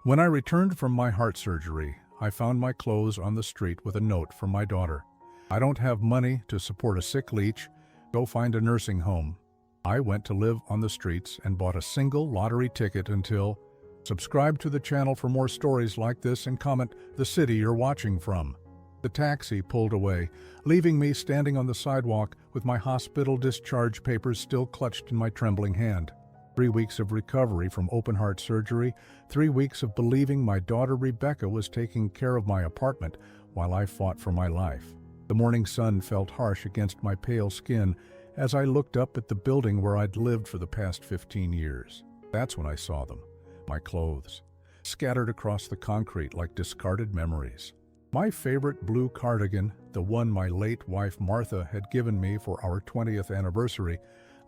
When I returned from my heart surgery, I found my clothes on the street with a note from my daughter. I don't have money to support a sick leech. Go find a nursing home. I went to live on the streets and bought a single lottery ticket until... Subscribe to the channel for more stories like this and comment the city you're watching from. The taxi pulled away, leaving me standing on the sidewalk with my hospital discharge papers still clutched in my trembling hand. 3 weeks of recovery from open-heart surgery, 3 weeks of believing my daughter Rebecca was taking care of my apartment while I fought for my life. The morning sun felt harsh against my pale skin as I looked up at the building where I'd lived for the past 15 years. That's when I saw them, my clothes, scattered across the concrete like discarded memories. My favorite blue cardigan, the one my late wife Martha had given me for our 20th anniversary,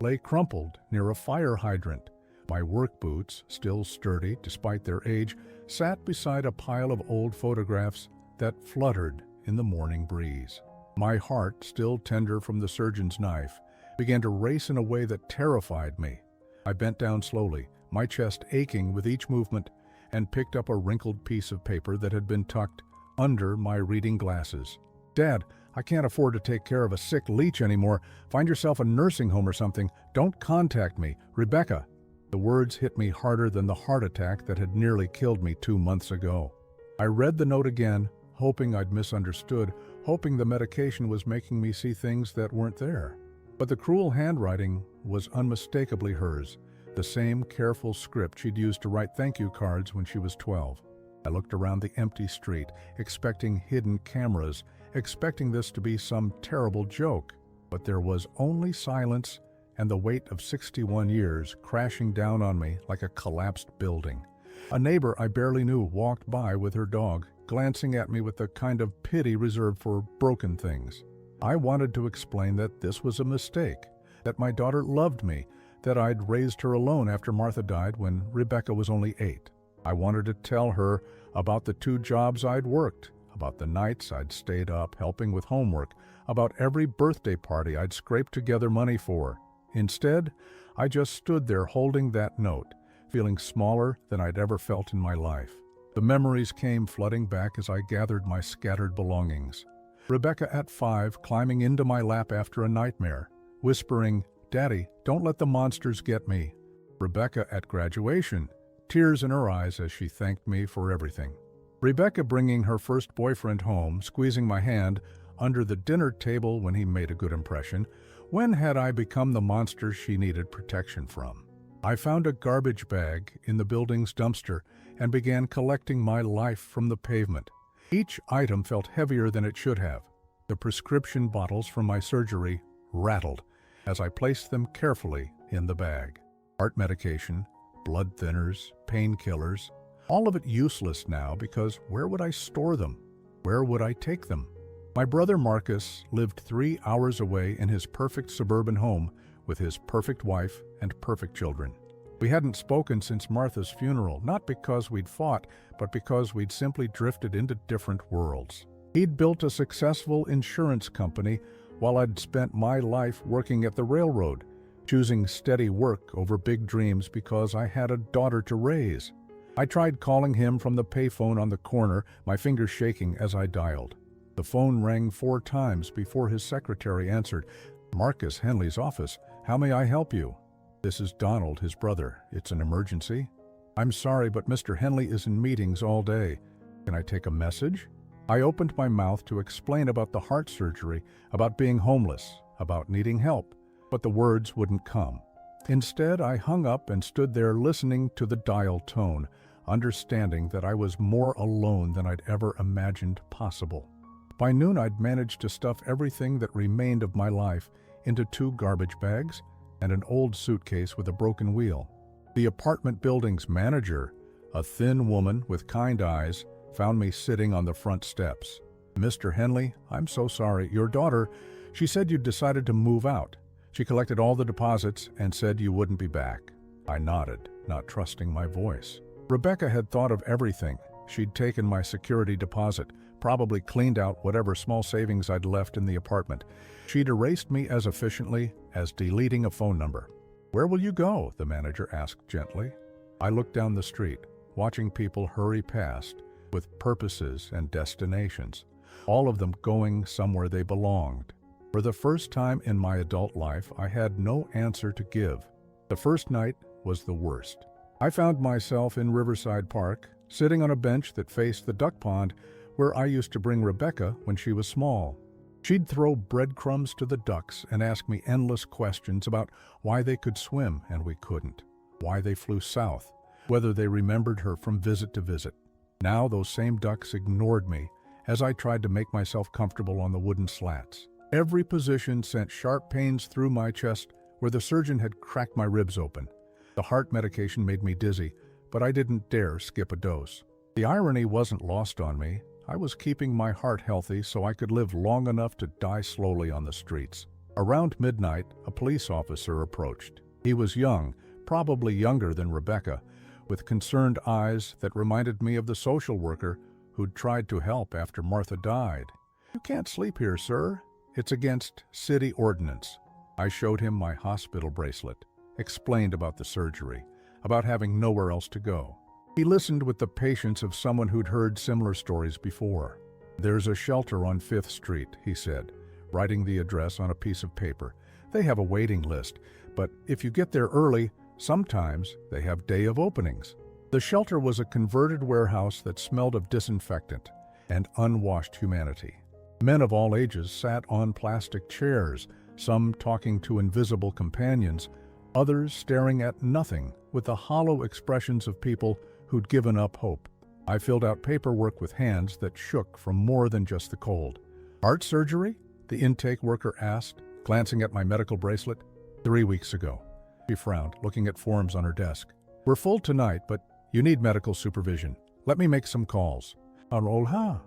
lay crumpled near a fire hydrant. My work boots, still sturdy despite their age, sat beside a pile of old photographs that fluttered in the morning breeze. My heart, still tender from the surgeon's knife, began to race in a way that terrified me. I bent down slowly, my chest aching with each movement, and picked up a wrinkled piece of paper that had been tucked under my reading glasses. "Dad, I can't afford to take care of a sick leech anymore. Find yourself a nursing home or something. Don't contact me. Rebecca." The words hit me harder than the heart attack that had nearly killed me 2 months ago. I read the note again, hoping I'd misunderstood, hoping the medication was making me see things that weren't there. But the cruel handwriting was unmistakably hers, the same careful script she'd used to write thank you cards when she was 12. I looked around the empty street, expecting hidden cameras, expecting this to be some terrible joke. But there was only silence and the weight of 61 years crashing down on me like a collapsed building. A neighbor I barely knew walked by with her dog, glancing at me with the kind of pity reserved for broken things. I wanted to explain that this was a mistake, that my daughter loved me, that I'd raised her alone after Martha died when Rebecca was only 8. I wanted to tell her about the 2 jobs I'd worked, about the nights I'd stayed up helping with homework, about every birthday party I'd scraped together money for. Instead, I just stood there holding that note, feeling smaller than I'd ever felt in my life. The memories came flooding back as I gathered my scattered belongings. Rebecca at 5 climbing into my lap after a nightmare, whispering, "Daddy, don't let the monsters get me." Rebecca at graduation, tears in her eyes as she thanked me for everything. Rebecca bringing her first boyfriend home, squeezing my hand under the dinner table when he made a good impression. When had I become the monster she needed protection from? I found a garbage bag in the building's dumpster and began collecting my life from the pavement. Each item felt heavier than it should have. The prescription bottles from my surgery rattled as I placed them carefully in the bag. Heart medication, blood thinners, painkillers, all of it useless now because where would I store them? Where would I take them? My brother Marcus lived 3 hours away in his perfect suburban home with his perfect wife and perfect children. We hadn't spoken since Martha's funeral, not because we'd fought, but because we'd simply drifted into different worlds. He'd built a successful insurance company while I'd spent my life working at the railroad, choosing steady work over big dreams because I had a daughter to raise. I tried calling him from the payphone on the corner, my fingers shaking as I dialed. The phone rang 4 times before his secretary answered. "Marcus Henley's office. How may I help you?" "This is Donald, his brother. It's an emergency." "I'm sorry, but Mr. Henley is in meetings all day. Can I take a message?" I opened my mouth to explain about the heart surgery, about being homeless, about needing help, but the words wouldn't come. Instead, I hung up and stood there listening to the dial tone, understanding that I was more alone than I'd ever imagined possible. By noon, I'd managed to stuff everything that remained of my life into 2 garbage bags and an old suitcase with a broken wheel. The apartment building's manager, a thin woman with kind eyes, found me sitting on the front steps. "Mr. Henley, I'm so sorry. Your daughter, she said you'd decided to move out. She collected all the deposits and said you wouldn't be back." I nodded, not trusting my voice. Rebecca had thought of everything. She'd taken my security deposit, probably cleaned out whatever small savings I'd left in the apartment. She'd erased me as efficiently as deleting a phone number. "Where will you go?" the manager asked gently. I looked down the street. watching people hurry past with purposes and destinations, all of them going somewhere they belonged. For the first time in my adult life, I had no answer to give. The first night was the worst. I found myself in Riverside Park, sitting on a bench that faced the duck pond where I used to bring Rebecca when she was small. She'd throw breadcrumbs to the ducks and ask me endless questions about why they could swim and we couldn't, why they flew south, whether they remembered her from visit to visit. Now those same ducks ignored me as I tried to make myself comfortable on the wooden slats. Every position sent sharp pains through my chest where the surgeon had cracked my ribs open. The heart medication made me dizzy, but I didn't dare skip a dose. The irony wasn't lost on me. I was keeping my heart healthy so I could live long enough to die slowly on the streets. Around midnight, a police officer approached. He was young, probably younger than Rebecca, with concerned eyes that reminded me of the social worker who'd tried to help after Martha died. "You can't sleep here, sir. It's against city ordinance." I showed him my hospital bracelet, explained about the surgery, about having nowhere else to go. He listened with the patience of someone who'd heard similar stories before. "There's a shelter on 5th Street, he said, writing the address on a piece of paper. "They have a waiting list, but if you get there early, sometimes they have day of openings." The shelter was a converted warehouse that smelled of disinfectant and unwashed humanity. Men of all ages sat on plastic chairs, some talking to invisible companions, others staring at nothing with the hollow expressions of people who'd given up hope. I filled out paperwork with hands that shook from more than just the cold. "Heart surgery?" the intake worker asked, glancing at my medical bracelet. 3 weeks ago." She frowned, looking at forms on her desk. "We're full tonight, but you need medical supervision. Let me make some calls." Aloha.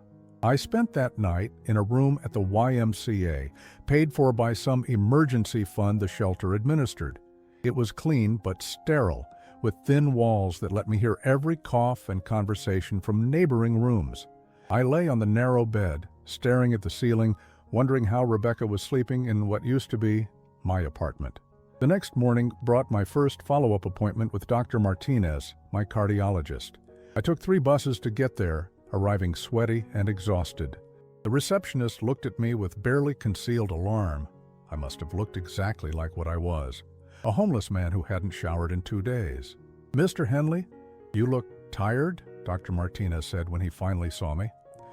I spent that night in a room at the YMCA, paid for by some emergency fund the shelter administered. It was clean but sterile, with thin walls that let me hear every cough and conversation from neighboring rooms. I lay on the narrow bed, staring at the ceiling, wondering how Rebecca was sleeping in what used to be my apartment. The next morning brought my first follow-up appointment with Dr. Martinez, my cardiologist. I took 3 buses to get there, arriving sweaty and exhausted. The receptionist looked at me with barely concealed alarm. I must have looked exactly like what I was. A homeless man who hadn't showered in 2 days. "Mr. Henley, you look tired," Dr. Martinez said when he finally saw me.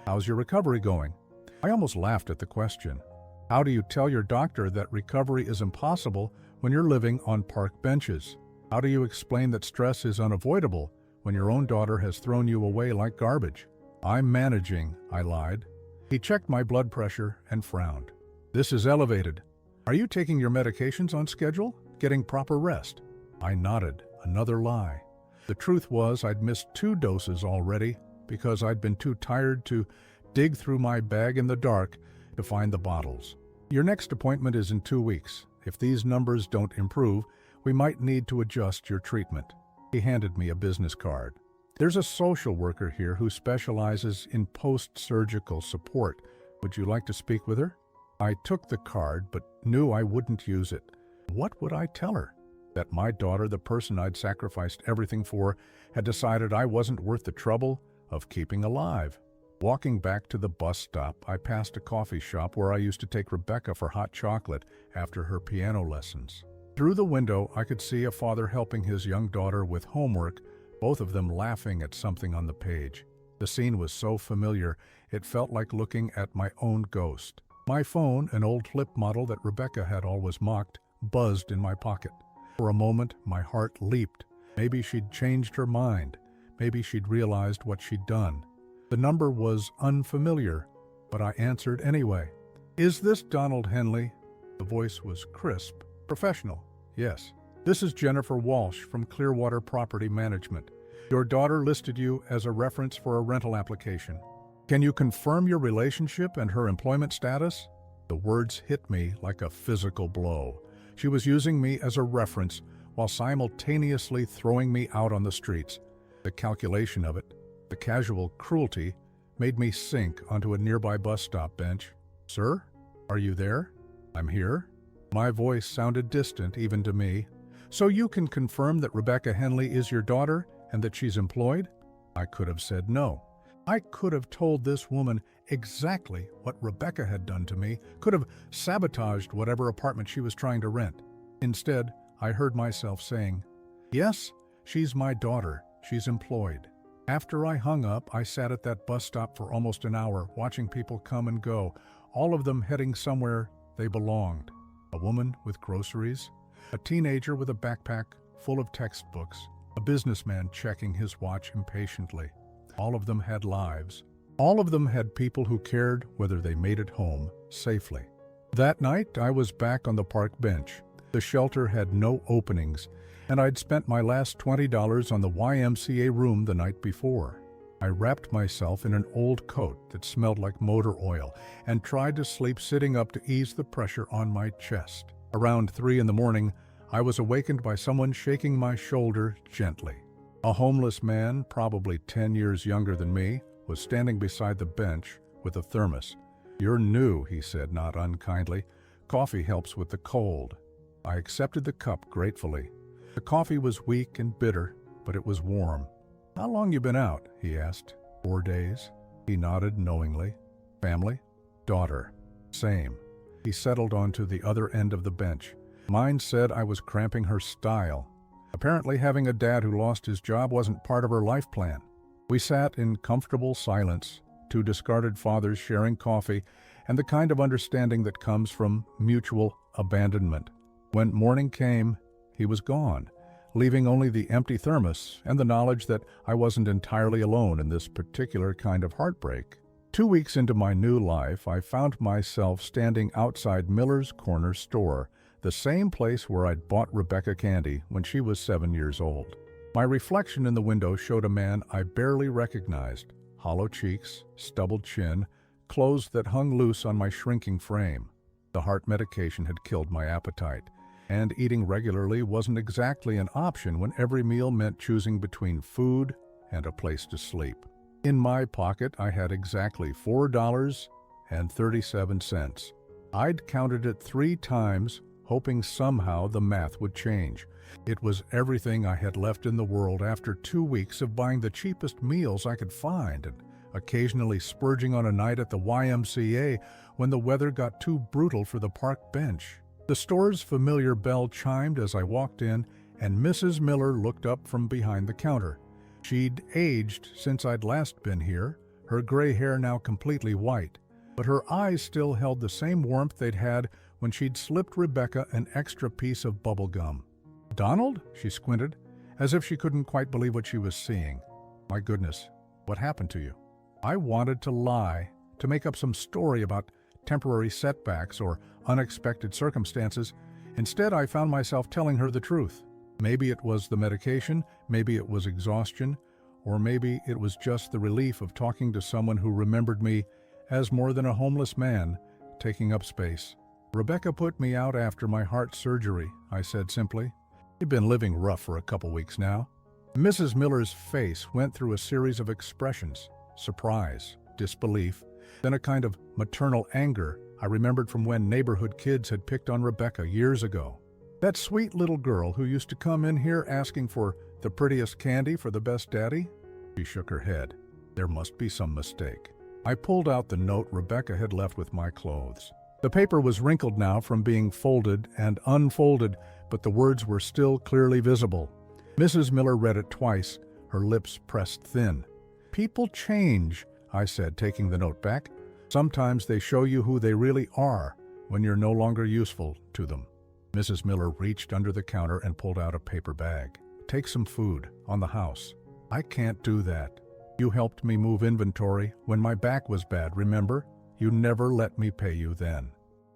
"How's your recovery going?" I almost laughed at the question. How do you tell your doctor that recovery is impossible when you're living on park benches? How do you explain that stress is unavoidable when your own daughter has thrown you away like garbage? "I'm managing," I lied. He checked my blood pressure and frowned. "This is elevated. Are you taking your medications on schedule? Getting proper rest?" I nodded. Another lie. The truth was I'd missed 2 doses already because I'd been too tired to dig through my bag in the dark to find the bottles. "Your next appointment is in 2 weeks. If these numbers don't improve, we might need to adjust your treatment." He handed me a business card. "There's a social worker here who specializes in post-surgical support. Would you like to speak with her?" I took the card but knew I wouldn't use it. What would I tell her? That my daughter, the person I'd sacrificed everything for, had decided I wasn't worth the trouble of keeping alive. Walking back to the bus stop, I passed a coffee shop where I used to take Rebecca for hot chocolate after her piano lessons. Through the window, I could see a father helping his young daughter with homework, both of them laughing at something on the page. The scene was so familiar, it felt like looking at my own ghost. My phone, an old flip model that Rebecca had always mocked, buzzed in my pocket. For a moment, my heart leaped. Maybe she'd changed her mind. Maybe she'd realized what she'd done. The number was unfamiliar, but I answered anyway. "Is this Donald Henley?" The voice was crisp, professional. "Yes." "This is Jennifer Walsh from Clearwater Property Management. Your daughter listed you as a reference for a rental application. Can you confirm your relationship and her employment status?" The words hit me like a physical blow. She was using me as a reference while simultaneously throwing me out on the streets. The calculation of it, the casual cruelty, made me sink onto a nearby bus stop bench. "Sir, are you there?" "I'm here." My voice sounded distant even to me. "So you can confirm that Rebecca Henley is your daughter and that she's employed?" I could have said no. I could have told this woman exactly what Rebecca had done to me, could have sabotaged whatever apartment she was trying to rent. Instead, I heard myself saying, "Yes, she's my daughter. She's employed." After I hung up, I sat at that bus stop for almost an hour, watching people come and go, all of them heading somewhere they belonged. A woman with groceries, a teenager with a backpack full of textbooks, a businessman checking his watch impatiently. All of them had lives. All of them had people who cared whether they made it home safely. That night, I was back on the park bench. The shelter had no openings, and I'd spent my last $20 on the YMCA room the night before. I wrapped myself in an old coat that smelled like motor oil and tried to sleep sitting up to ease the pressure on my chest. Around 3 in the morning, I was awakened by someone shaking my shoulder gently. A homeless man, probably 10 years younger than me, was standing beside the bench with a thermos. "You're new," he said, not unkindly. "Coffee helps with the cold." I accepted the cup gratefully. The coffee was weak and bitter, but it was warm. "How long you been out?" he asked. 4 days. He nodded knowingly. "Family?" "Daughter." "Same." He settled onto the other end of the bench. Mine said I was cramping her style. Apparently having a dad who lost his job wasn't part of her life plan. We sat in comfortable silence, two discarded fathers sharing coffee, and the kind of understanding that comes from mutual abandonment. When morning came, he was gone, leaving only the empty thermos and the knowledge that I wasn't entirely alone in this particular kind of heartbreak. 2 weeks into my new life, I found myself standing outside Miller's Corner store, the same place where I'd bought Rebecca candy when she was 7 years old. My reflection in the window showed a man I barely recognized, hollow cheeks, stubbled chin, clothes that hung loose on my shrinking frame. The heart medication had killed my appetite, and eating regularly wasn't exactly an option when every meal meant choosing between food and a place to sleep. In my pocket, I had exactly $4.37. I'd counted it 3 times, hoping somehow the math would change. It was everything I had left in the world after 2 weeks of buying the cheapest meals I could find and occasionally splurging on a night at the YMCA when the weather got too brutal for the park bench. The store's familiar bell chimed as I walked in, and Mrs. Miller looked up from behind the counter. She'd aged since I'd last been here, her gray hair now completely white, but her eyes still held the same warmth they'd had when she'd slipped Rebecca an extra piece of bubble gum. "Donald?" She squinted, as if she couldn't quite believe what she was seeing. "My goodness, what happened to you?" I wanted to lie, to make up some story about temporary setbacks or unexpected circumstances. Instead, I found myself telling her the truth. Maybe it was the medication, maybe it was exhaustion, or maybe it was just the relief of talking to someone who remembered me as more than a homeless man taking up space. "Rebecca put me out after my heart surgery," I said simply. "You've been living rough for a couple weeks now." Mrs. Miller's face went through a series of expressions: surprise, disbelief, then a kind of maternal anger I remembered from when neighborhood kids had picked on Rebecca years ago. "That sweet little girl who used to come in here asking for the prettiest candy for the best daddy?" She shook her head. There must be some mistake. I pulled out the note Rebecca had left with my clothes. The paper was wrinkled now from being folded and unfolded, but the words were still clearly visible. Mrs. Miller read it twice, her lips pressed thin. "People change," I said, taking the note back. "Sometimes they show you who they really are when you're no longer useful to them." Mrs. Miller reached under the counter and pulled out a paper bag. "Take some food on the house." "I can't do that. You helped me move inventory when my back was bad, remember? You never let me pay you then."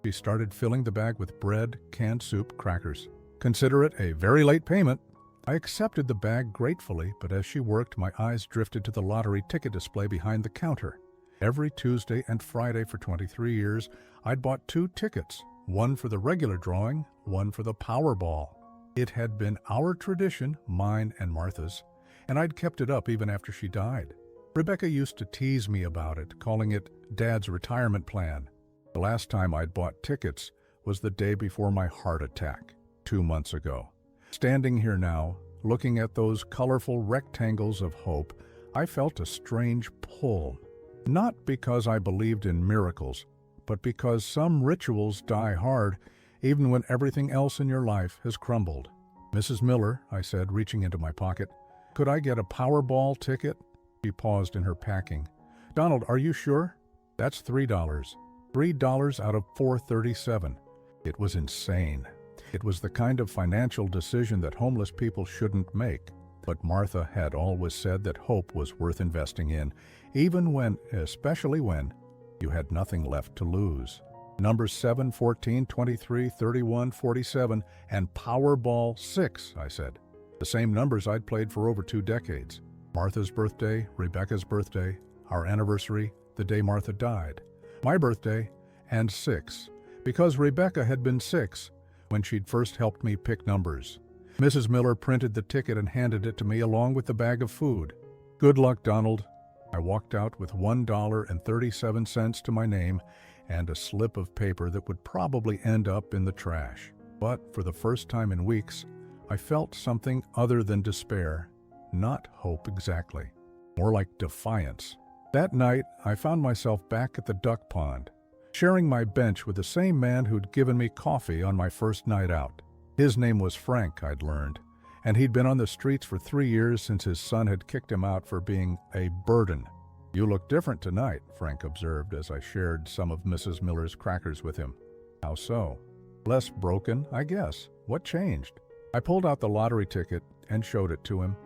She started filling the bag with bread, canned soup, crackers. "Consider it a very late payment." I accepted the bag gratefully, but as she worked, my eyes drifted to the lottery ticket display behind the counter. Every Tuesday and Friday for 23 years, I'd bought 2 tickets, one for the regular drawing, one for the Powerball. It had been our tradition, mine and Martha's, and I'd kept it up even after she died. Rebecca used to tease me about it, calling it Dad's retirement plan. The last time I'd bought tickets was the day before my heart attack, 2 months ago. Standing here now, looking at those colorful rectangles of hope, I felt a strange pull, not because I believed in miracles, but because some rituals die hard even when everything else in your life has crumbled. "Mrs. Miller," I said, reaching into my pocket, "could I get a Powerball ticket?" She paused in her packing. "Donald, are you sure?" "That's $3. $3 out of 437. It was insane. It was the kind of financial decision that homeless people shouldn't make. But Martha had always said that hope was worth investing in, even when, especially when, you had nothing left to lose. Numbers 7, 14, 23, 31, 47, and Powerball 6, I said. The same numbers I'd played for over 2 decades. Martha's birthday, Rebecca's birthday, our anniversary, the day Martha died, my birthday, and 6, because Rebecca had been 6 when she'd first helped me pick numbers. Mrs. Miller printed the ticket and handed it to me along with the bag of food. "Good luck, Donald." I walked out with $1.37 to my name and a slip of paper that would probably end up in the trash. But for the first time in weeks, I felt something other than despair, not hope exactly, more like defiance. That night, I found myself back at the duck pond, sharing my bench with the same man who'd given me coffee on my first night out. His name was Frank, I'd learned, and he'd been on the streets for 3 years since his son had kicked him out for being a burden. "You look different tonight," Frank observed as I shared some of Mrs. Miller's crackers with him. "How so?" "Less broken, I guess. What changed?" I pulled out the lottery ticket and showed it to him.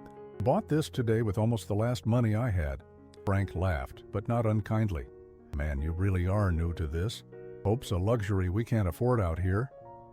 "Bought this today with almost the last money I had." Frank laughed, but not unkindly. "Man, you really are new to this. Hope's a luxury we can't afford out here."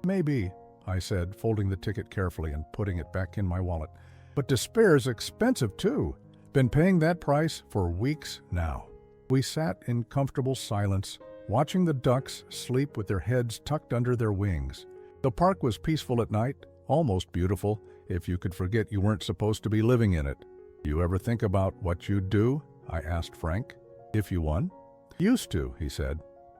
"Maybe," I said, folding the ticket carefully and putting it back in my wallet. "But despair's expensive, too. Been paying that price for weeks now." We sat in comfortable silence, watching the ducks sleep with their heads tucked under their wings. The park was peaceful at night, almost beautiful, if you could forget you weren't supposed to be living in it. "You ever think about what you'd do?" I asked Frank. "If you won?" "Used to," he said.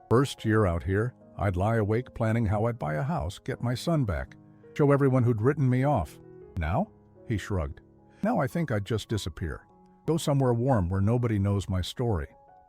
"First year out here, I'd lie awake planning how I'd buy a house, get my son back, show everyone who'd written me off. Now?" He shrugged. "Now I think I'd just disappear. Go somewhere warm where nobody knows my story."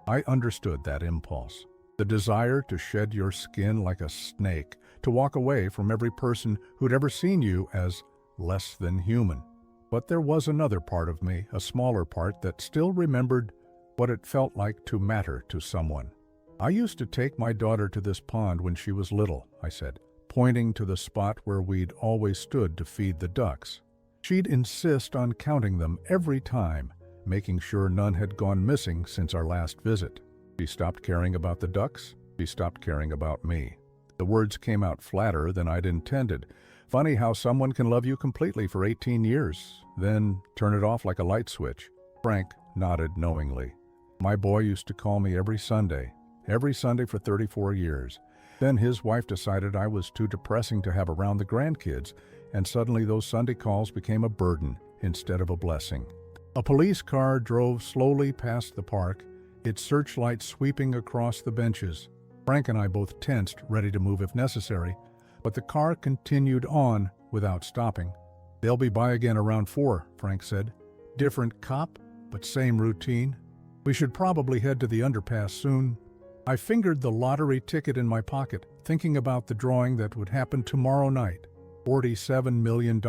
I understood that impulse. The desire to shed your skin like a snake, to walk away from every person who'd ever seen you as less than human. But there was another part of me, a smaller part, that still remembered what it felt like to matter to someone. "I used to take my daughter to this pond when she was little," I said, pointing to the spot where we'd always stood to feed the ducks. "She'd insist on counting them every time, making sure none had gone missing since our last visit. She stopped caring about the ducks. She stopped caring about me." The words came out flatter than I'd intended. Funny how someone can love you completely for 18 years, then turn it off like a light switch. Frank nodded knowingly. "My boy used to call me every Sunday for 34 years. Then his wife decided I was too depressing to have around the grandkids, and suddenly those Sunday calls became a burden instead of a blessing." A police car drove slowly past the park, its searchlight sweeping across the benches. Frank and I both tensed, ready to move if necessary, but the car continued on without stopping. "They'll be by again around 4, Frank said. "Different cop, but same routine. We should probably head to the underpass soon." I fingered the lottery ticket in my pocket, thinking about the drawing that would happen tomorrow night. $47 million,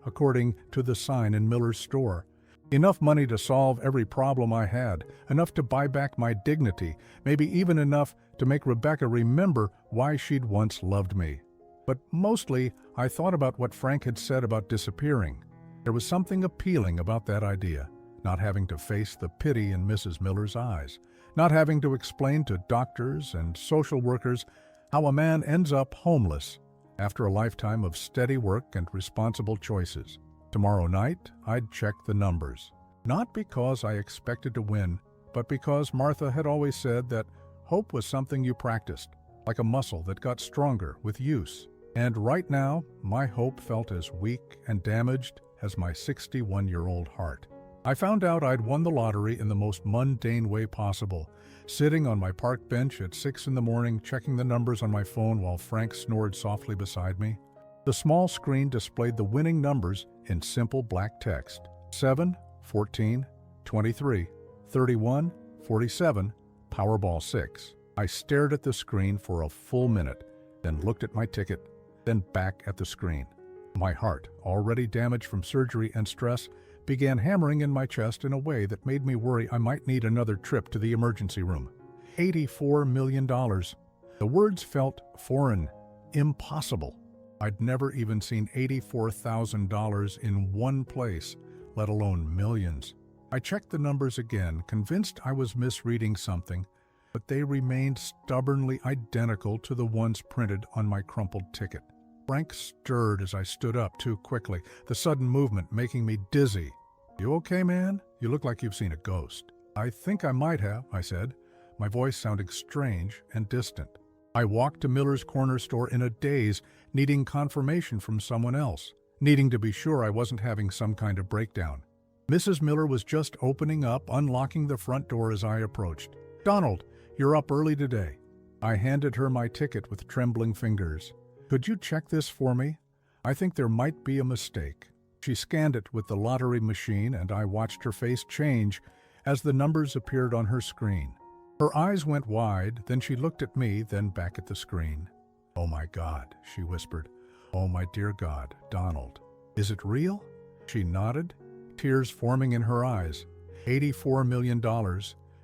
according to the sign in Miller's store. Enough money to solve every problem I had, enough to buy back my dignity, maybe even enough to make Rebecca remember why she'd once loved me. But mostly, I thought about what Frank had said about disappearing. There was something appealing about that idea, not having to face the pity in Mrs. Miller's eyes, not having to explain to doctors and social workers how a man ends up homeless after a lifetime of steady work and responsible choices. Tomorrow night, I'd check the numbers. Not because I expected to win, but because Martha had always said that hope was something you practiced, like a muscle that got stronger with use. And right now, my hope felt as weak and damaged as my 61-year-old heart. I found out I'd won the lottery in the most mundane way possible, sitting on my park bench at 6 in the morning, checking the numbers on my phone while Frank snored softly beside me. The small screen displayed the winning numbers in simple black text: 7, 14, 23, 31, 47, Powerball 6. I stared at the screen for a full minute, then looked at my ticket, then back at the screen. My heart, already damaged from surgery and stress, began hammering in my chest in a way that made me worry I might need another trip to the emergency room. $84 million. The words felt foreign, impossible. I'd never even seen $84,000 in one place, let alone millions. I checked the numbers again, convinced I was misreading something, but they remained stubbornly identical to the ones printed on my crumpled ticket. Frank stirred as I stood up too quickly, the sudden movement making me dizzy. "You okay, man? You look like you've seen a ghost." "I think I might have," I said, my voice sounding strange and distant. I walked to Miller's corner store in a daze, needing confirmation from someone else, needing to be sure I wasn't having some kind of breakdown. Mrs. Miller was just opening up, unlocking the front door as I approached. "Donald, you're up early today." I handed her my ticket with trembling fingers. "Could you check this for me? I think there might be a mistake." She scanned it with the lottery machine, and I watched her face change as the numbers appeared on her screen. Her eyes went wide, then she looked at me, then back at the screen. "Oh my God," she whispered. "Oh my dear God, Donald. Is it real?" She nodded, tears forming in her eyes. $84 million.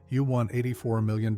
You won $84 million.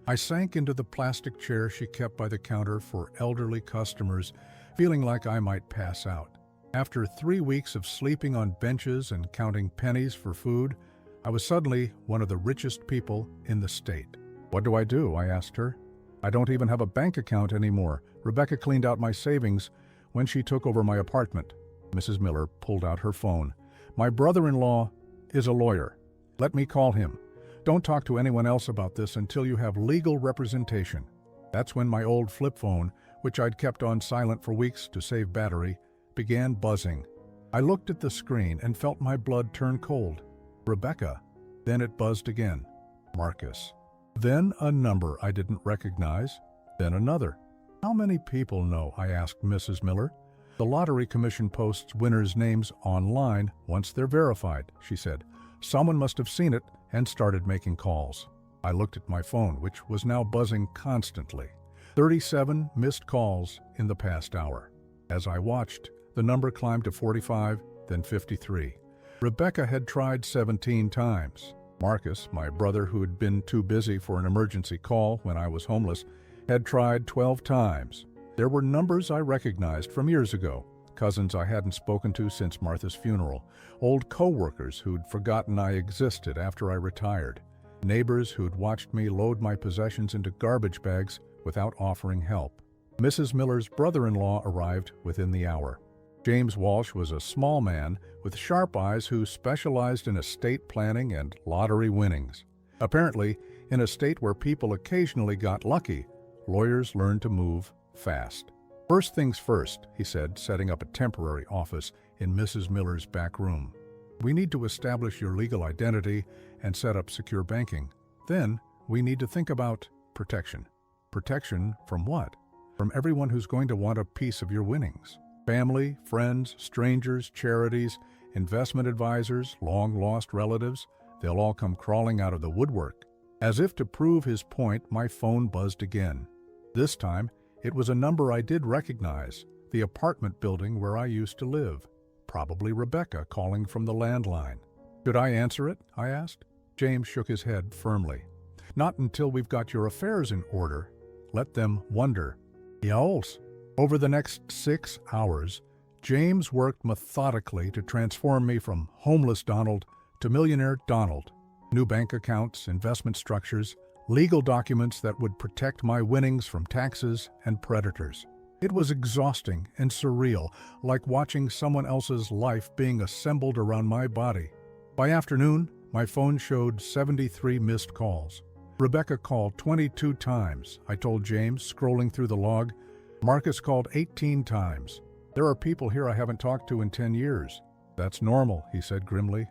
I sank into the plastic chair she kept by the counter for elderly customers, feeling like I might pass out. After 3 weeks of sleeping on benches and counting pennies for food, I was suddenly one of the richest people in the state. "What do I do?" I asked her. "I don't even have a bank account anymore. Rebecca cleaned out my savings when she took over my apartment." Mrs. Miller pulled out her phone. "My brother-in-law is a lawyer. Let me call him. Don't talk to anyone else about this until you have legal representation." That's when my old flip phone, which I'd kept on silent for weeks to save battery, began buzzing. I looked at the screen and felt my blood turn cold. Rebecca. Then it buzzed again. Marcus. Then a number I didn't recognize. Then another. "How many people know?" I asked Mrs. Miller. "The Lottery Commission posts winners' names online once they're verified," she said. "Someone must have seen it and started making calls." I looked at my phone, which was now buzzing constantly. 37 missed calls in the past hour. As I watched, the number climbed to 45, then 53. Rebecca had tried 17 times. Marcus, my brother who had been too busy for an emergency call when I was homeless, had tried 12 times. There were numbers I recognized from years ago, cousins I hadn't spoken to since Martha's funeral, old co-workers who'd forgotten I existed after I retired, neighbors who'd watched me load my possessions into garbage bags without offering help. Mrs. Miller's brother-in-law arrived within the hour. James Walsh was a small man with sharp eyes who specialized in estate planning and lottery winnings. Apparently, in a state where people occasionally got lucky, lawyers learned to move fast. "First things first," he said, setting up a temporary office in Mrs. Miller's back room. "We need to establish your legal identity and set up secure banking. Then, we need to think about protection." "Protection from what?" "From everyone who's going to want a piece of your winnings. Family, friends, strangers, charities, investment advisors, long-lost relatives, they'll all come crawling out of the woodwork." As if to prove his point, my phone buzzed again. This time, it was a number I did recognize, the apartment building where I used to live. Probably Rebecca calling from the landline. "Should I answer it?" I asked. James shook his head firmly. "Not until we've got your affairs in order. Let them wonder." Yowls. Over the next 6 hours, James worked methodically to transform me from homeless Donald to millionaire Donald. New bank accounts, investment structures, legal documents that would protect my winnings from taxes and predators. It was exhausting and surreal, like watching someone else's life being assembled around my body. By afternoon, my phone showed 73 missed calls. Rebecca called 22 times, I told James, scrolling through the log. Marcus called 18 times. "There are people here I haven't talked to in 10 years. "That's normal," he said grimly.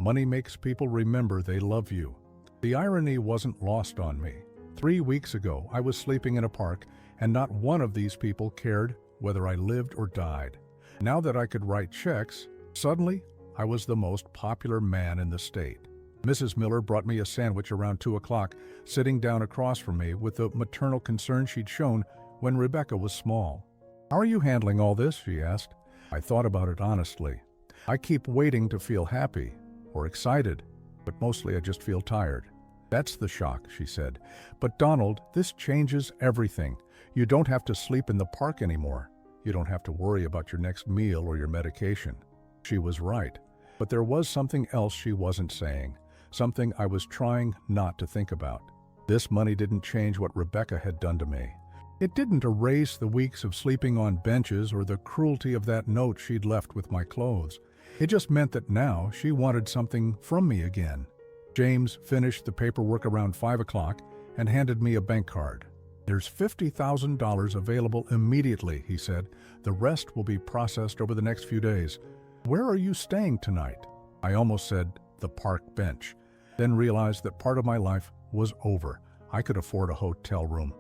"Money makes people remember they love you." The irony wasn't lost on me. 3 weeks ago, I was sleeping in a park, and not one of these people cared whether I lived or died. Now that I could write checks, suddenly I was the most popular man in the state. Mrs. Miller brought me a sandwich around 2 o'clock, sitting down across from me with the maternal concern she'd shown when Rebecca was small. "How are you handling all this?" she asked. I thought about it honestly. I keep waiting to feel happy or excited, but mostly I just feel tired. "That's the shock," she said. "But Donald, this changes everything. You don't have to sleep in the park anymore. You don't have to worry about your next meal or your medication." She was right, but there was something else she wasn't saying, something I was trying not to think about. This money didn't change what Rebecca had done to me. It didn't erase the weeks of sleeping on benches or the cruelty of that note she'd left with my clothes. It just meant that now she wanted something from me again. James finished the paperwork around 5 o'clock and handed me a bank card. "There's $50,000 available immediately," he said. "The rest will be processed over the next few days. Where are you staying tonight?" I almost said the park bench, then realized that part of my life was over. I could afford a hotel room.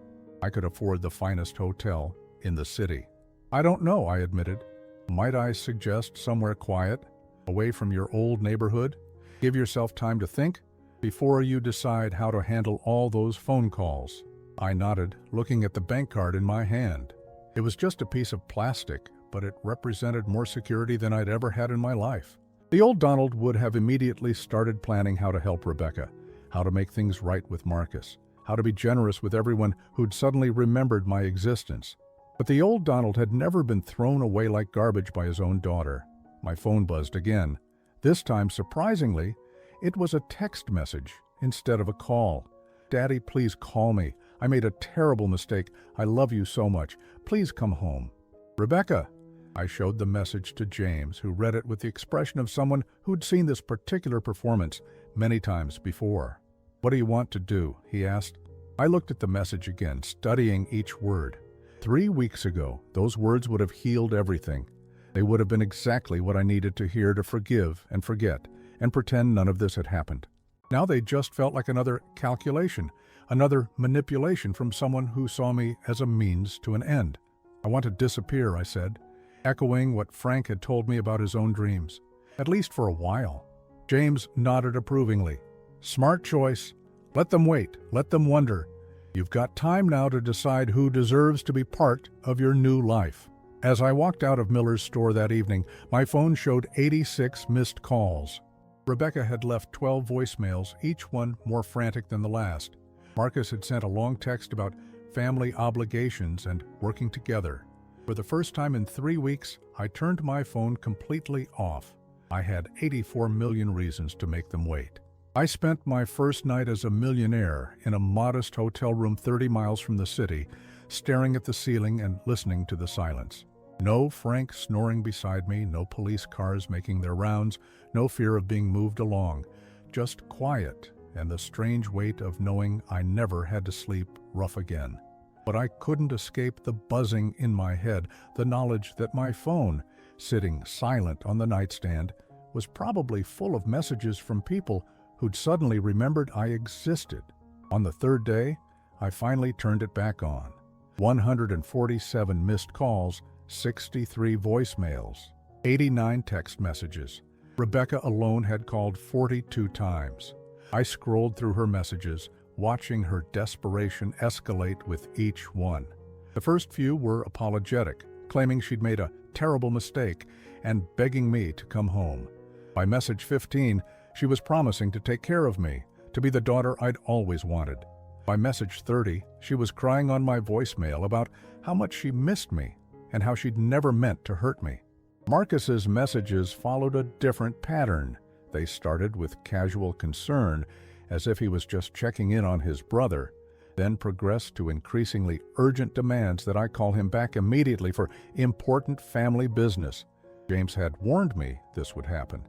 I could afford the finest hotel in the city. "I don't know," I admitted. "Might I suggest somewhere quiet, away from your old neighborhood? Give yourself time to think before you decide how to handle all those phone calls." I nodded, looking at the bank card in my hand. It was just a piece of plastic, but it represented more security than I'd ever had in my life. The old Donald would have immediately started planning how to help Rebecca, how to make things right with Marcus, how to be generous with everyone who'd suddenly remembered my existence. But the old Donald had never been thrown away like garbage by his own daughter. My phone buzzed again. This time, surprisingly, it was a text message instead of a call. "Daddy, please call me. I made a terrible mistake. I love you so much. Please come home." "Rebecca." I showed the message to James, who read it with the expression of someone who'd seen this particular performance many times before. "What do you want to do?" he asked. I looked at the message again, studying each word. 3 weeks ago, those words would have healed everything. They would have been exactly what I needed to hear to forgive and forget, and pretend none of this had happened. Now they just felt like another calculation, another manipulation from someone who saw me as a means to an end. "I want to disappear," I said, echoing what Frank had told me about his own dreams, at least for a while. James nodded approvingly. "Smart choice. Let them wait. Let them wonder. You've got time now to decide who deserves to be part of your new life." As I walked out of Miller's store that evening, my phone showed 86 missed calls. Rebecca had left 12 voicemails, each one more frantic than the last. Marcus had sent a long text about family obligations and working together. For the first time in 3 weeks, I turned my phone completely off. I had 84 million reasons to make them wait. I spent my first night as a millionaire in a modest hotel room 30 miles from the city, staring at the ceiling and listening to the silence. No Frank snoring beside me, no police cars making their rounds, no fear of being moved along. Just quiet and the strange weight of knowing I never had to sleep rough again. But I couldn't escape the buzzing in my head, the knowledge that my phone, sitting silent on the nightstand, was probably full of messages from people who'd suddenly remembered I existed. On the third day, I finally turned it back on. 147 missed calls, 63 voicemails, 89 text messages. Rebecca alone had called 42 times. I scrolled through her messages, watching her desperation escalate with each one. The first few were apologetic, claiming she'd made a terrible mistake and begging me to come home. By message 15, she was promising to take care of me, to be the daughter I'd always wanted. By message 30, she was crying on my voicemail about how much she missed me and how she'd never meant to hurt me. Marcus's messages followed a different pattern. They started with casual concern, as if he was just checking in on his brother, then progressed to increasingly urgent demands that I call him back immediately for important family business. James had warned me this would happen.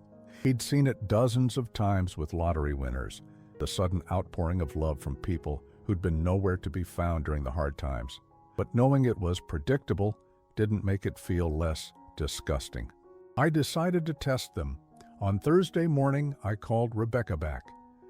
He'd seen it dozens of times with lottery winners, the sudden outpouring of love from people who'd been nowhere to be found during the hard times. But knowing it was predictable didn't make it feel less disgusting. I decided to test them. On Thursday morning, I called Rebecca back.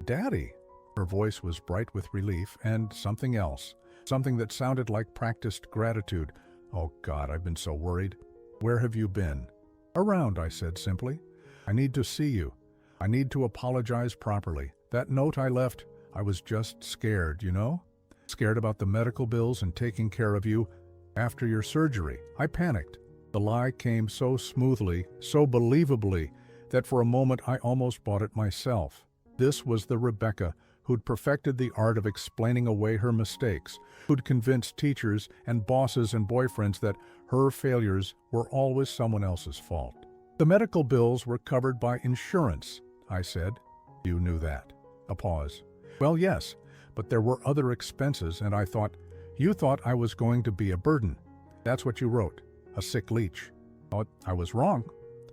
"Daddy." Her voice was bright with relief and something else, something that sounded like practiced gratitude. "Oh God, I've been so worried." "Where have you been?" "Around," I said simply. "I need to see you. I need to apologize properly. That note I left, I was just scared, you know? Scared about the medical bills and taking care of you after your surgery. I panicked. The lie came so smoothly, so believably, that for a moment I almost bought it myself. This was the Rebecca who'd perfected the art of explaining away her mistakes, who'd convinced teachers and bosses and boyfriends that her failures were always someone else's fault. The medical bills were covered by insurance, I said. You knew that. A pause. Well, yes, but there were other expenses, and I thought, you thought I was going to be a burden. That's what you wrote, a sick leech. Oh, I was wrong.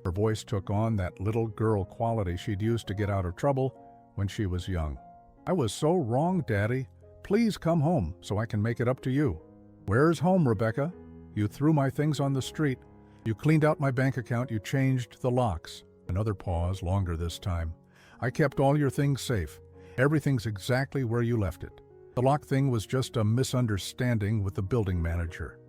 Her voice took on that little girl quality she'd used to get out of trouble when she was young. I was so wrong, Daddy. Please come home so I can make it up to you. Where's home, Rebecca? You threw my things on the street. You cleaned out my bank account. You changed the locks. Another pause, longer this time. I kept all your things safe. Everything's exactly where you left it. The lock thing was just a misunderstanding with the building manager.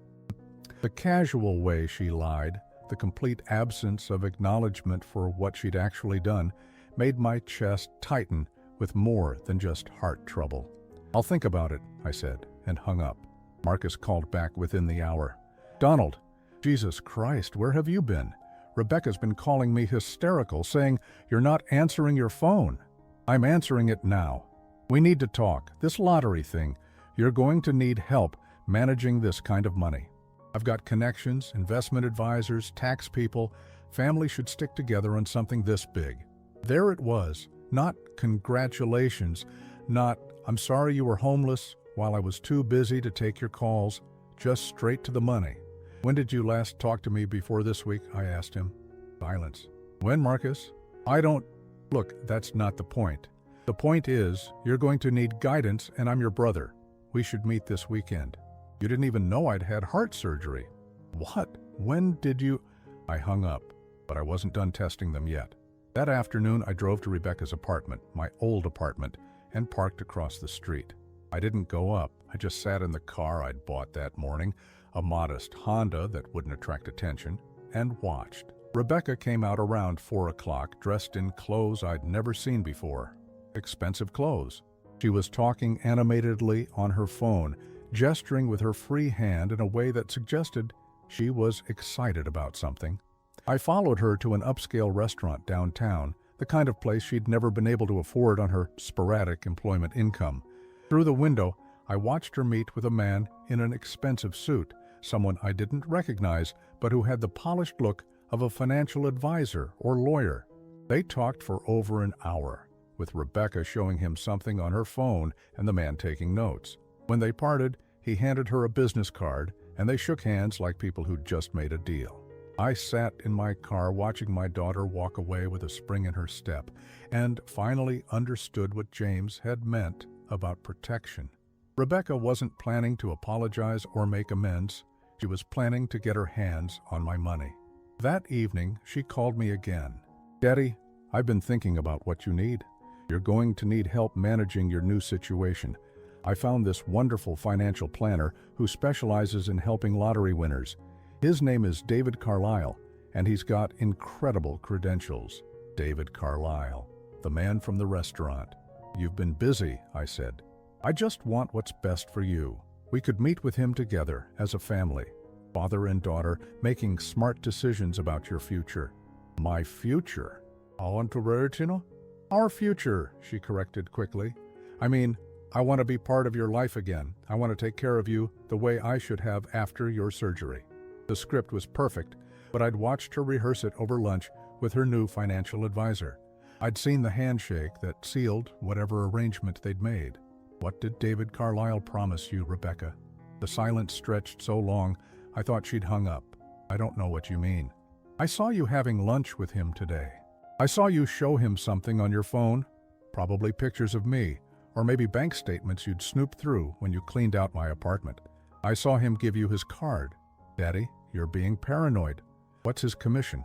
The casual way she lied, the complete absence of acknowledgement for what she'd actually done, made my chest tighten with more than just heart trouble. I'll think about it, I said, and hung up. Marcus called back within the hour. Donald, Jesus Christ, where have you been? Rebecca's been calling me hysterical, saying you're not answering your phone. I'm answering it now. We need to talk. This lottery thing, you're going to need help managing this kind of money. I've got connections, investment advisors, tax people. Family should stick together on something this big. There it was. Not congratulations, not I'm sorry you were homeless while I was too busy to take your calls, just straight to the money. When did you last talk to me before this week? I asked him. Silence. When, Marcus? I don't... Look, that's not the point. The point is, you're going to need guidance and I'm your brother. We should meet this weekend. You didn't even know I'd had heart surgery. What? When did you... I hung up, but I wasn't done testing them yet. That afternoon, I drove to Rebecca's apartment, my old apartment, and parked across the street. I didn't go up. I just sat in the car I'd bought that morning, a modest Honda that wouldn't attract attention, and watched. Rebecca came out around 4 o'clock, dressed in clothes I'd never seen before. Expensive clothes. She was talking animatedly on her phone, gesturing with her free hand in a way that suggested she was excited about something. I followed her to an upscale restaurant downtown, the kind of place she'd never been able to afford on her sporadic employment income. Through the window, I watched her meet with a man in an expensive suit, someone I didn't recognize, but who had the polished look of a financial advisor or lawyer. They talked for over an hour, with Rebecca showing him something on her phone and the man taking notes. When they parted, he handed her a business card, and they shook hands like people who'd just made a deal. I sat in my car watching my daughter walk away with a spring in her step, and finally understood what James had meant about protection. Rebecca wasn't planning to apologize or make amends. She was planning to get her hands on my money. That evening, she called me again. Daddy, I've been thinking about what you need. You're going to need help managing your new situation. I found this wonderful financial planner who specializes in helping lottery winners. His name is David Carlisle, and he's got incredible credentials. David Carlisle, the man from the restaurant. You've been busy, I said. I just want what's best for you. We could meet with him together as a family, father and daughter, making smart decisions about your future. My future? Our future, she corrected quickly. I mean, I want to be part of your life again. I want to take care of you the way I should have after your surgery. The script was perfect, but I'd watched her rehearse it over lunch with her new financial advisor. I'd seen the handshake that sealed whatever arrangement they'd made. What did David Carlisle promise you, Rebecca? The silence stretched so long, I thought she'd hung up. I don't know what you mean. I saw you having lunch with him today. I saw you show him something on your phone, probably pictures of me, or maybe bank statements you'd snooped through when you cleaned out my apartment. I saw him give you his card. Daddy, you're being paranoid. What's his commission?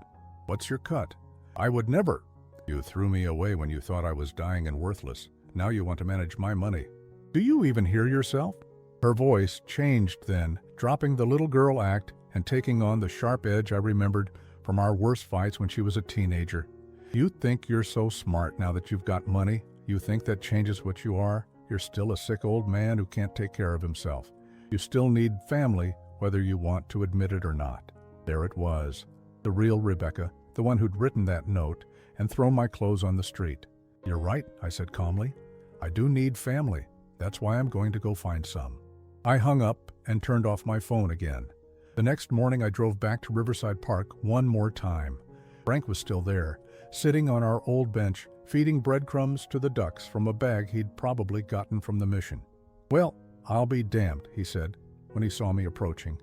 What's your cut? I would never. You threw me away when you thought I was dying and worthless. Now you want to manage my money. Do you even hear yourself? Her voice changed then, dropping the little girl act and taking on the sharp edge I remembered from our worst fights when she was a teenager. You think you're so smart now that you've got money. You think that changes what you are. You're still a sick old man who can't take care of himself. You still need family, whether you want to admit it or not. There it was, the real Rebecca, the one who'd written that note and thrown my clothes on the street. You're right, I said calmly. I do need family. That's why I'm going to go find some. I hung up and turned off my phone again. The next morning I drove back to Riverside Park one more time. Frank was still there, sitting on our old bench, feeding breadcrumbs to the ducks from a bag he'd probably gotten from the mission. Well, I'll be damned, he said when he saw me approaching.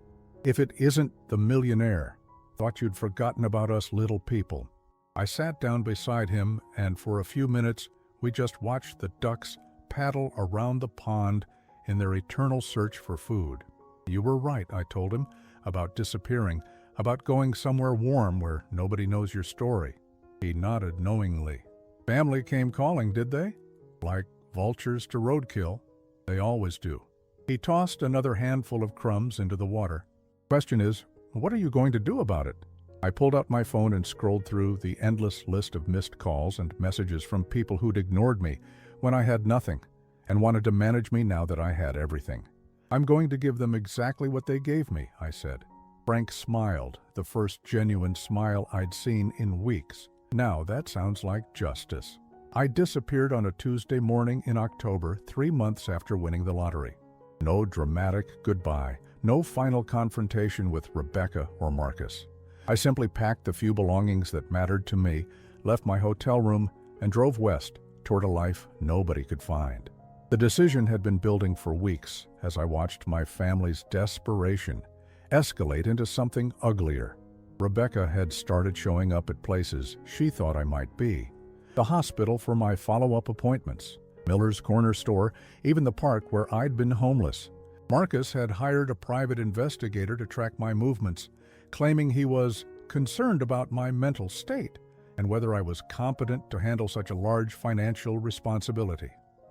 If it isn't the millionaire. Thought you'd forgotten about us little people. I sat down beside him, and for a few minutes we just watched the ducks paddle around the pond in their eternal search for food. You were right, I told him, about disappearing, about going somewhere warm where nobody knows your story. He nodded knowingly. Family came calling, did they? Like vultures to roadkill. They always do. He tossed another handful of crumbs into the water. Question is, what are you going to do about it? I pulled out my phone and scrolled through the endless list of missed calls and messages from people who'd ignored me when I had nothing and wanted to manage me now that I had everything. I'm going to give them exactly what they gave me, I said. Frank smiled, the first genuine smile I'd seen in weeks. Now that sounds like justice. I disappeared on a Tuesday morning in October, 3 months after winning the lottery. No dramatic goodbye, no final confrontation with Rebecca or Marcus. I simply packed the few belongings that mattered to me, left my hotel room, and drove west toward a life nobody could find. The decision had been building for weeks as I watched my family's desperation escalate into something uglier. Rebecca had started showing up at places she thought I might be. The hospital for my follow-up appointments, Miller's Corner Store, even the park where I'd been homeless. Marcus had hired a private investigator to track my movements, claiming he was concerned about my mental state and whether I was competent to handle such a large financial responsibility.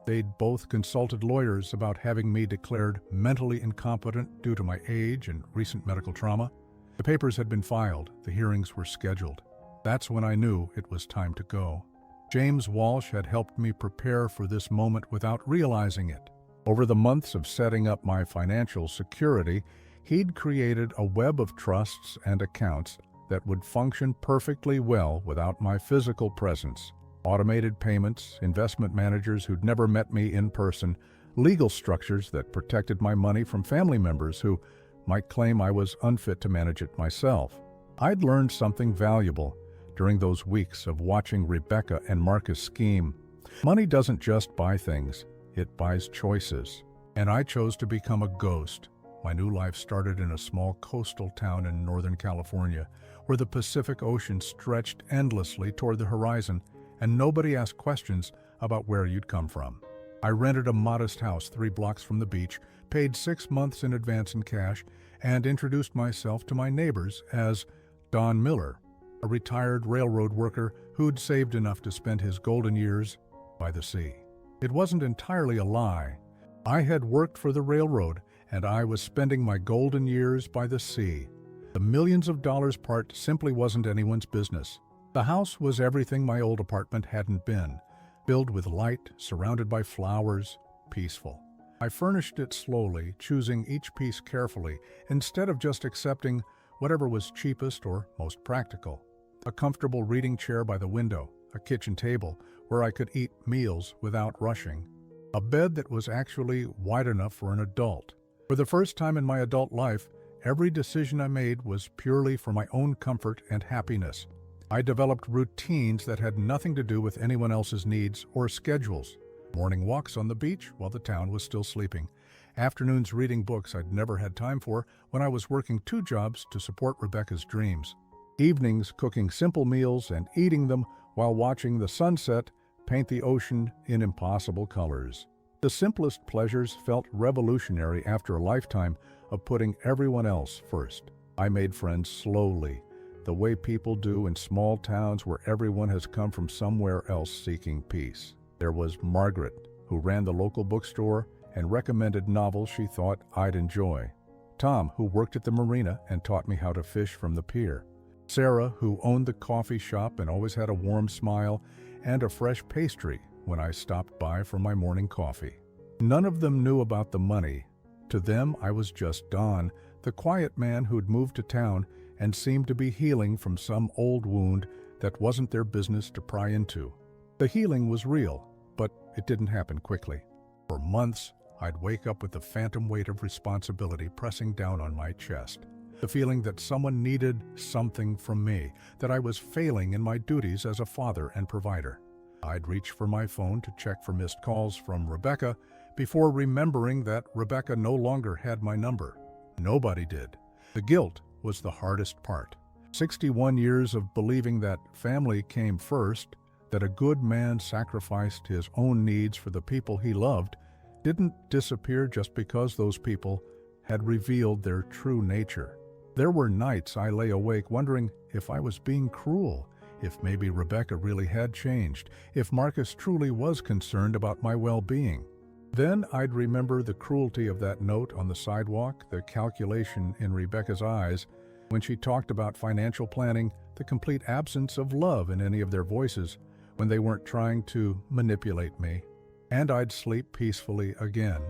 They'd both consulted lawyers about having me declared mentally incompetent due to my age and recent medical trauma. The papers had been filed, the hearings were scheduled. That's when I knew it was time to go. James Walsh had helped me prepare for this moment without realizing it. Over the months of setting up my financial security, he'd created a web of trusts and accounts that would function perfectly well without my physical presence. Automated payments, investment managers who'd never met me in person, legal structures that protected my money from family members who might claim I was unfit to manage it myself. I'd learned something valuable during those weeks of watching Rebecca and Marcus scheme. Money doesn't just buy things, it buys choices. And I chose to become a ghost. My new life started in a small coastal town in Northern California, where the Pacific Ocean stretched endlessly toward the horizon, and nobody asked questions about where you'd come from. I rented a modest house 3 blocks from the beach, paid 6 months in advance in cash, and introduced myself to my neighbors as Don Miller, a retired railroad worker who'd saved enough to spend his golden years by the sea. It wasn't entirely a lie. I had worked for the railroad, and I was spending my golden years by the sea. The millions of dollars part simply wasn't anyone's business. The house was everything my old apartment hadn't been, filled with light, surrounded by flowers, peaceful. I furnished it slowly, choosing each piece carefully, instead of just accepting whatever was cheapest or most practical. A comfortable reading chair by the window, a kitchen table where I could eat meals without rushing, a bed that was actually wide enough for an adult. For the first time in my adult life, every decision I made was purely for my own comfort and happiness. I developed routines that had nothing to do with anyone else's needs or schedules. Morning walks on the beach while the town was still sleeping. Afternoons reading books I'd never had time for when I was working 2 jobs to support Rebecca's dreams. Evenings cooking simple meals and eating them while watching the sunset paint the ocean in impossible colors. The simplest pleasures felt revolutionary after a lifetime of putting everyone else first. I made friends slowly, the way people do in small towns where everyone has come from somewhere else seeking peace. There was Margaret, who ran the local bookstore and recommended novels she thought I'd enjoy. Tom, who worked at the marina and taught me how to fish from the pier. Sarah, who owned the coffee shop and always had a warm smile and a fresh pastry when I stopped by for my morning coffee. None of them knew about the money. To them, I was just Don, the quiet man who'd moved to town and seemed to be healing from some old wound that wasn't their business to pry into. The healing was real, but it didn't happen quickly. For months, I'd wake up with the phantom weight of responsibility pressing down on my chest. The feeling that someone needed something from me, that I was failing in my duties as a father and provider. I'd reach for my phone to check for missed calls from Rebecca before remembering that Rebecca no longer had my number. Nobody did. The guilt was the hardest part. 61 years of believing that family came first, that a good man sacrificed his own needs for the people he loved, didn't disappear just because those people had revealed their true nature. There were nights I lay awake wondering if I was being cruel, if maybe Rebecca really had changed, if Marcus truly was concerned about my well-being. Then I'd remember the cruelty of that note on the sidewalk, the calculation in Rebecca's eyes when she talked about financial planning, the complete absence of love in any of their voices when they weren't trying to manipulate me. And I'd sleep peacefully again.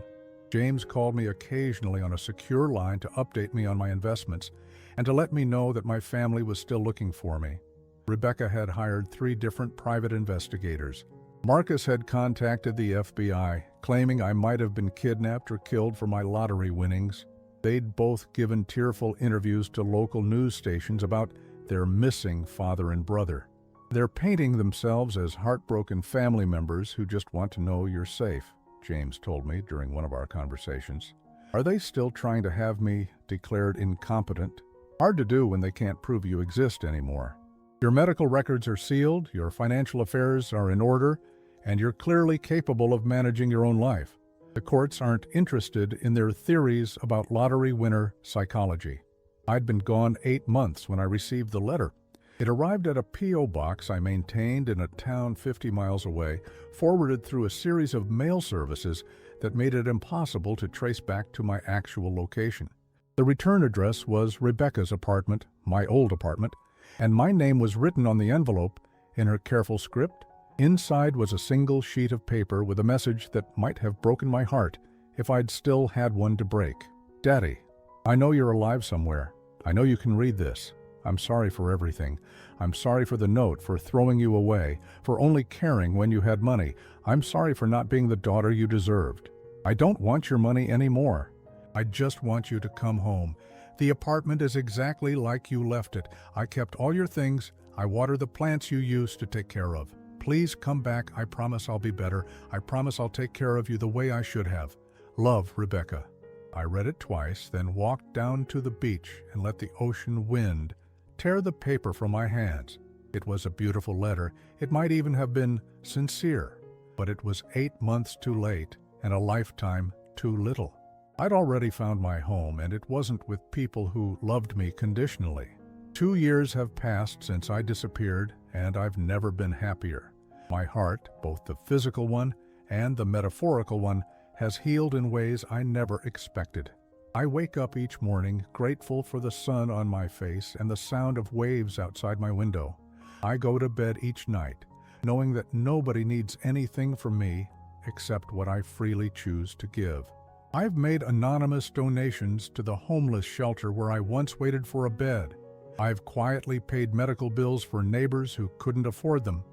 James called me occasionally on a secure line to update me on my investments and to let me know that my family was still looking for me. Rebecca had hired 3 different private investigators. Marcus had contacted the FBI, claiming I might have been kidnapped or killed for my lottery winnings. They'd both given tearful interviews to local news stations about their missing father and brother. They're painting themselves as heartbroken family members who just want to know you're safe, James told me during one of our conversations. Are they still trying to have me declared incompetent? Hard to do when they can't prove you exist anymore. Your medical records are sealed, your financial affairs are in order, and you're clearly capable of managing your own life. The courts aren't interested in their theories about lottery winner psychology. I'd been gone 8 months when I received the letter. It arrived at a P.O. box I maintained in a town 50 miles away, forwarded through a series of mail services that made it impossible to trace back to my actual location. The return address was Rebecca's apartment, my old apartment, and my name was written on the envelope in her careful script. Inside was a single sheet of paper with a message that might have broken my heart if I'd still had one to break. Daddy, I know you're alive somewhere. I know you can read this. I'm sorry for everything. I'm sorry for the note, for throwing you away, for only caring when you had money. I'm sorry for not being the daughter you deserved. I don't want your money anymore. I just want you to come home. The apartment is exactly like you left it. I kept all your things. I water the plants you used to take care of. Please come back. I promise I'll be better. I promise I'll take care of you the way I should have. Love, Rebecca. I read it twice, then walked down to the beach and let the ocean wind tear the paper from my hands. It was a beautiful letter. It might even have been sincere, but it was 8 months too late and a lifetime too little. I'd already found my home, and it wasn't with people who loved me conditionally. 2 years have passed since I disappeared, and I've never been happier. My heart, both the physical one and the metaphorical one, has healed in ways I never expected. I wake up each morning grateful for the sun on my face and the sound of waves outside my window. I go to bed each night, knowing that nobody needs anything from me except what I freely choose to give. I've made anonymous donations to the homeless shelter where I once waited for a bed. I've quietly paid medical bills for neighbors who couldn't afford them.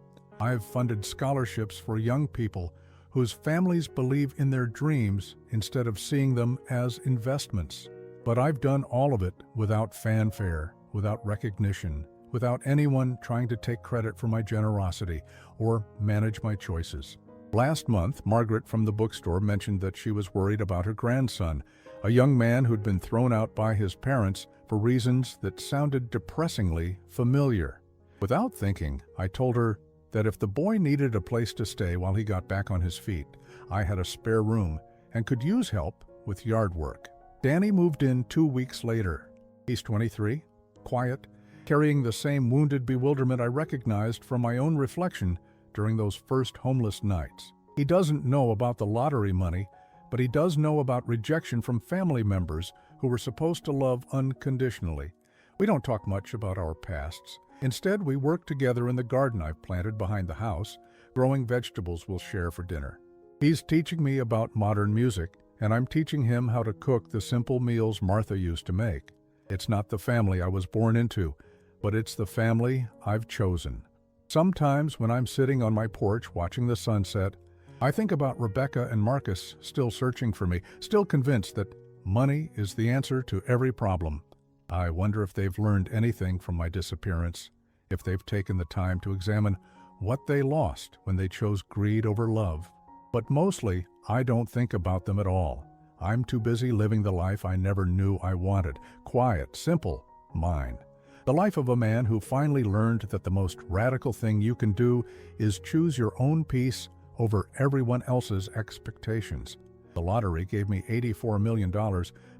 I've funded scholarships for young people whose families believe in their dreams instead of seeing them as investments. But I've done all of it without fanfare, without recognition, without anyone trying to take credit for my generosity or manage my choices. Last month, Margaret from the bookstore mentioned that she was worried about her grandson, a young man who'd been thrown out by his parents for reasons that sounded depressingly familiar. Without thinking, I told her that if the boy needed a place to stay while he got back on his feet, I had a spare room and could use help with yard work. Danny moved in 2 weeks later. He's 23, quiet, carrying the same wounded bewilderment I recognized from my own reflection during those first homeless nights. He doesn't know about the lottery money, but he does know about rejection from family members who were supposed to love unconditionally. We don't talk much about our pasts. Instead, we work together in the garden I've planted behind the house, growing vegetables we'll share for dinner. He's teaching me about modern music, and I'm teaching him how to cook the simple meals Martha used to make. It's not the family I was born into, but it's the family I've chosen. Sometimes when I'm sitting on my porch watching the sunset, I think about Rebecca and Marcus still searching for me, still convinced that money is the answer to every problem. I wonder if they've learned anything from my disappearance, if they've taken the time to examine what they lost when they chose greed over love. But mostly, I don't think about them at all. I'm too busy living the life I never knew I wanted. Quiet, simple, mine. The life of a man who finally learned that the most radical thing you can do is choose your own peace over everyone else's expectations. The lottery gave me $84 million,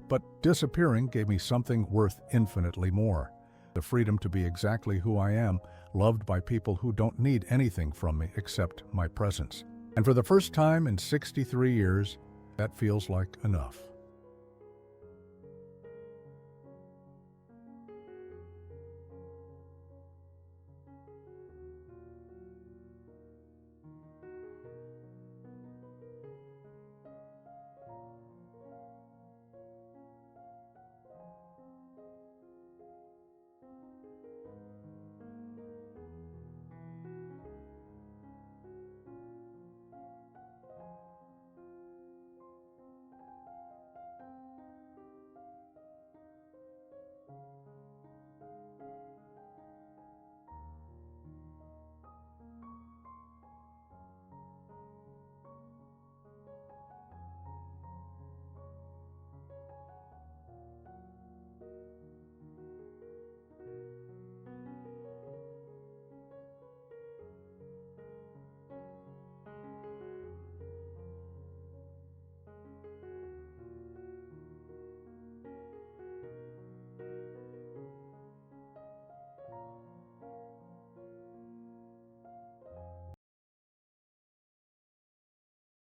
but disappearing gave me something worth infinitely more. The freedom to be exactly who I am, loved by people who don't need anything from me except my presence. And for the first time in 63 years, that feels like enough.